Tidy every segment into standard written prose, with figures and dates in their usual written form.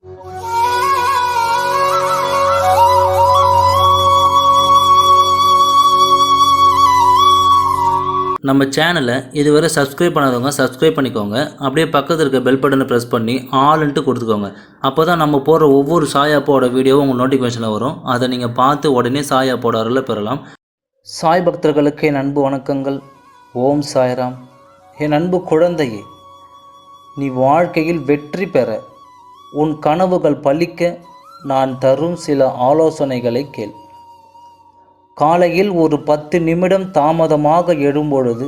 நம்ம சேனலை இதுவரை சப்ஸ்கிரைப் பண்ணாதவங்க சப்ஸ்கிரைப் பண்ணிக்கோங்க. அப்படியே பக்கத்தில் இருக்க பெல் பட்டனை ப்ரெஸ் பண்ணி ஆல்ன்ட்டு கொடுத்துக்கோங்க. அப்போ தான் நம்ம போடுற ஒவ்வொரு சாய் ஆப்போட வீடியோவும் உங்கள் நோட்டிஃபிகேஷனில் வரும். அதை நீங்கள் பார்த்து உடனே சாய் ஆப்போட அருளை பெறலாம். சாய் பக்தர்களுக்கு என் அன்பு வணக்கங்கள். ஓம் சாய்ராம். என் அன்பு குழந்தையே, நீ வாழ்க்கையில் வெற்றி பெற, உன் கனவுகள் பலிக்க நான் தரும் சில ஆலோசனைகளை கேள். காலையில் ஒரு 10 நிமிடம் தாமதமாக எழும்பொழுது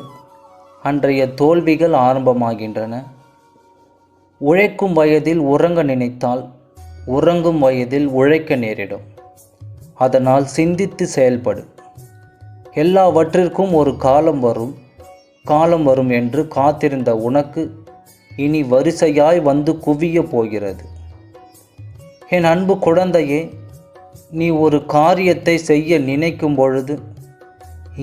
அன்றைய தோல்விகள் ஆரம்பமாகின்றன. உழைக்கும் வயதில் உறங்க நினைத்தால் உறங்கும் வயதில் உழைக்க நேரிடும். அதனால் சிந்தித்து செயல்படு. எல்லாவற்றிற்கும் ஒரு காலம் வரும் என்று காத்திருந்த உனக்கு இனி வரிசையாய் வந்து குவிய போகிறது. என் அன்பு குழந்தையே, நீ ஒரு காரியத்தை செய்ய நினைக்கும் பொழுது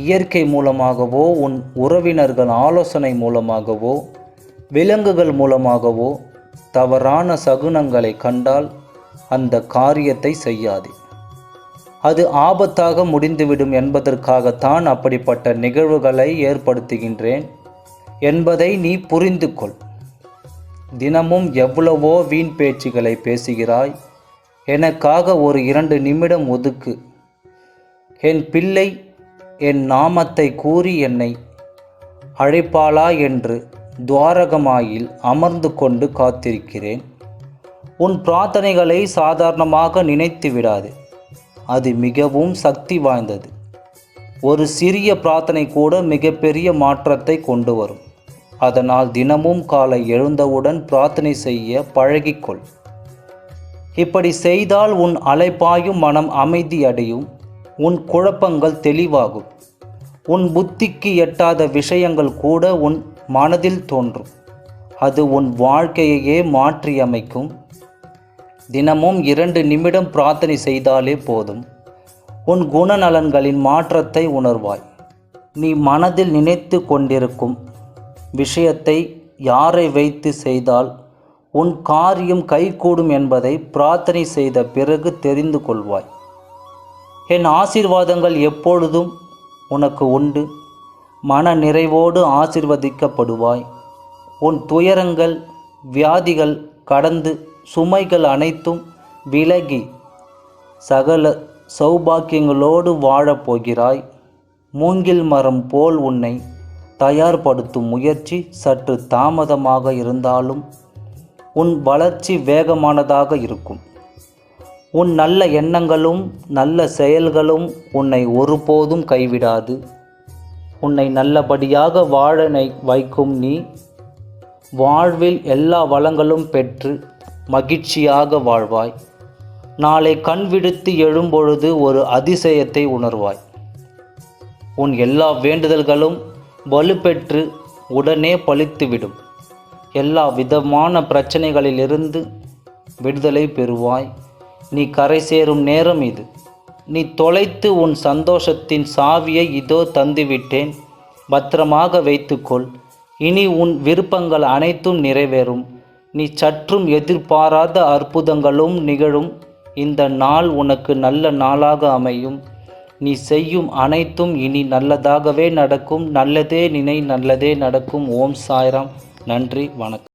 இயற்கை மூலமாகவோ, உன் உறவினர்கள் ஆலோசனை மூலமாகவோ, விலங்குகள் மூலமாகவோ தவறான சகுனங்களை கண்டால் அந்த காரியத்தை செய்யாதே. அது ஆபத்தாக முடிந்துவிடும் என்பதற்காகத்தான் அப்படிப்பட்ட நிகழ்வுகளை ஏற்படுத்துகின்றேன் என்பதை நீ புரிந்து கொள். தினமும் எவ்வளவோ வீண் பேச்சுகளை பேசுகிறாய். எனக்காக ஒரு 2 நிமிடம் ஒதுக்கு. என் பிள்ளை என் நாமத்தை கூறி என்னை அழைப்பாளா என்று துவாரகமாயில் அமர்ந்து கொண்டு காத்திருக்கிறேன். உன் பிரார்த்தனைகளை சாதாரணமாக நினைத்து விடாது. அது மிகவும் சக்தி வாய்ந்தது. ஒரு சிறிய பிரார்த்தனை கூட மிகப்பெரிய மாற்றத்தை கொண்டு வரும். அதனால் தினமும் காலை எழுந்தவுடன் பிரார்த்தனை செய்ய பழகிக்கொள். இப்படி செய்தால் உன் அலைபாயும் மனம் அமைதியடையும். உன் குழப்பங்கள் தெளிவாகும். உன் புத்திக்கு எட்டாத விஷயங்கள் கூட உன் மனதில் தோன்றும். அது உன் வாழ்க்கையையே மாற்றியமைக்கும். தினமும் 2 நிமிடம் பிரார்த்தனை செய்தாலே போதும். உன் குணநலன்களின் மாற்றத்தை உணர்வாய். நீ மனதில் நினைத்து கொண்டிருக்கும் விஷயத்தை யாரை வைத்து செய்தால் உன் காரியம் கைகூடும் என்பதை பிரார்த்தனை செய்த பிறகு தெரிந்து கொள்வாய். என் ஆசீர்வாதங்கள் எப்பொழுதும் உனக்கு உண்டு. மன நிறைவோடு ஆசீர்வதிக்கப்படுவாய். உன் துயரங்கள், வியாதிகள் கடந்து சுமைகள் அனைத்தும் விலகி சகல சௌபாக்கியங்களோடு வாழப்போகிறாய். மூங்கில் மரம் போல் உன்னை தயார்படுத்தும் முயற்சி சற்று தாமதமாக இருந்தாலும் உன் வளர்ச்சி வேகமானதாக இருக்கும். உன் நல்ல எண்ணங்களும் நல்ல செயல்களும் உன்னை ஒருபோதும் கைவிடாது. உன்னை நல்லபடியாக வாழ வைக்கும். நீ வாழ்வில் எல்லா வளங்களும் பெற்று மகிழ்ச்சியாக வாழ்வாய். நாளை கண் விடுத்து எழும்பொழுது ஒரு அதிசயத்தை உணர்வாய். உன் எல்லா வேண்டுதல்களும் வலுப்பெற்று உடனே பலித்துவிடும். எல்லா விதமான பிரச்சனைகளிலிருந்து விடுதலை பெறுவாய். நீ கரை சேரும் நேரம் இது. நீ தொலைத்து உன் சந்தோஷத்தின் சாவியை இதோ தந்துவிட்டேன். பத்திரமாக வைத்துக்கொள். இனி உன் விருப்பங்கள் அனைத்தும் நிறைவேறும். நீ சற்றும் எதிர்பாராத அற்புதங்களும் நிகழும். இந்த நாள் உனக்கு நல்ல நாளாக அமையும். நீ செய்யும் அனைத்தும் இனி நல்லதாகவே நடக்கும். நல்லதே நினை, நல்லதே நடக்கும். ஓம் சாய்ராம். நன்றி, வணக்கம்.